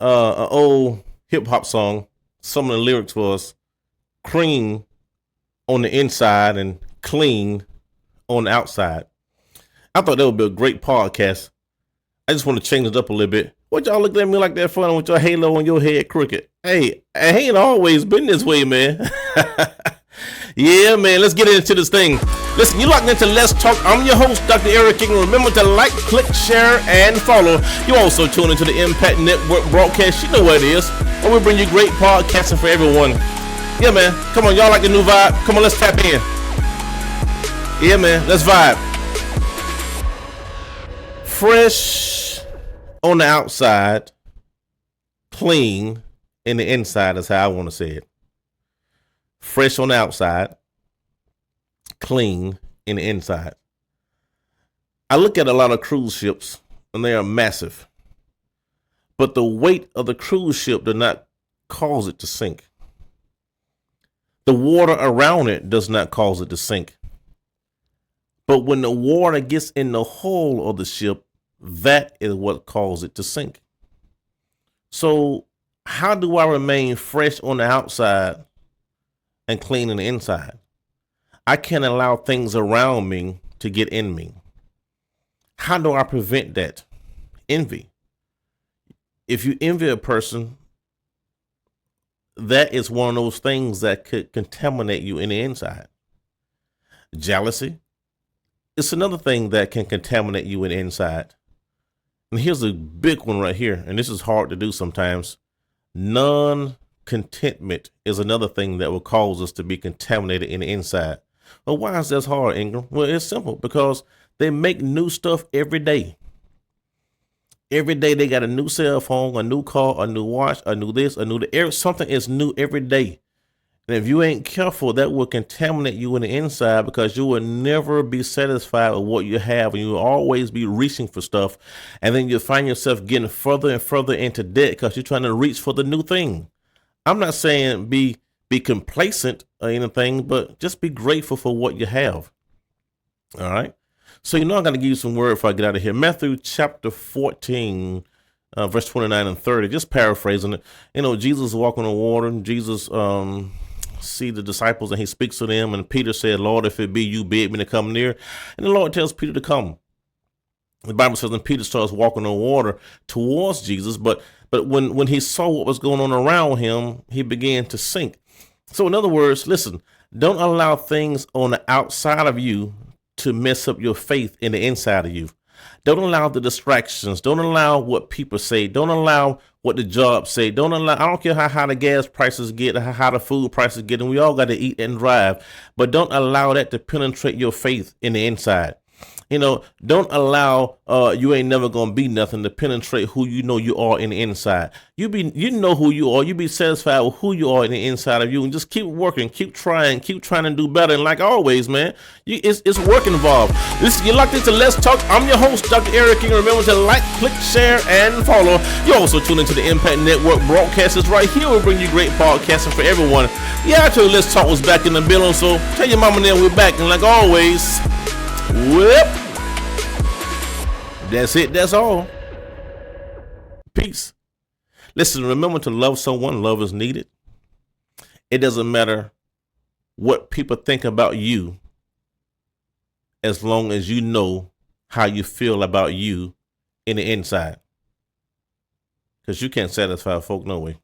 an old hip hop song. Some of the lyrics was cream on the inside and clean on the outside. I thought that would be a great podcast. I just want to change it up a little bit. What y'all looking at me like that funny with your halo on your head crooked? Hey, I ain't always been this way, man. Yeah, man, let's get into this thing. Listen, you locked into Let's Talk. I'm your host, Dr. Eric King. Remember to like, click, share, and follow. You also tune into the Impact Network broadcast. You know what it is. Where we bring you great podcasting for everyone. Yeah, man. Come on, y'all like the new vibe? Come on, let's tap in. Yeah, man, let's vibe. Fresh on the outside, clean in the inside is how I want to say it. Fresh on the outside, clean in the inside. I look at a lot of cruise ships and they are massive, but the weight of the cruise ship does not cause it to sink. The water around it does not cause it to sink. But when the water gets in the hull of the ship, that is what causes it to sink. So how do I remain fresh on the outside and clean on the inside? I can't allow things around me to get in me. How do I prevent that? Envy. If you envy a person, that is one of those things that could contaminate you in the inside. Jealousy. It's another thing that can contaminate you in the inside. And here's a big one right here, and this is hard to do sometimes. Non-contentment is another thing that will cause us to be contaminated in the inside. Well, why is that hard, Ingram? Well, it's simple, because they make new stuff every day. Every day they got a new cell phone, a new car, a new watch, a new this, a new that. Something is new every day. And if you ain't careful, that will contaminate you in the inside, because you will never be satisfied with what you have, and you will always be reaching for stuff. And then you'll find yourself getting further and further into debt because you're trying to reach for the new thing. I'm not saying be complacent or anything, but just be grateful for what you have. All right. So, I'm going to give you some word before I get out of here. Matthew chapter 14, verse 29 and 30, just paraphrasing it. Jesus walking on water, and Jesus, see the disciples, and he speaks to them, and Peter said, Lord, if it be you, bid me to come near. And the Lord tells Peter to come. The Bible says, and Peter starts walking on water towards Jesus, but when he saw what was going on around him, he began to sink. So in other words, listen, don't allow things on the outside of you to mess up your faith in the inside of you. Don't allow the distractions. Don't allow what people say. Don't allow what the jobs say. Don't allow, I don't care how high the gas prices get, how the food prices get, and we all got to eat and drive, but don't allow that to penetrate your faith in the inside. Don't allow you ain't never gonna be nothing to penetrate who you know you are in the inside. You know who you are. You be satisfied with who you are in the inside of you, and just keep working, keep trying to do better. And like always, man, it's work involved. You're locked into Let's Talk. I'm your host, Dr. Eric King. Remember to like, click, share, and follow. You also tune into the Impact Network broadcasters right here. We bring you great podcasting for everyone. Yeah, I told you Let's Talk was back in the building, so tell your mama now we're back. And like always, whip. That's it. That's all. Peace. Listen, remember to love someone. Love is needed. It doesn't matter what people think about you, as long as you know how you feel about you in the inside. Because you can't satisfy folk no way.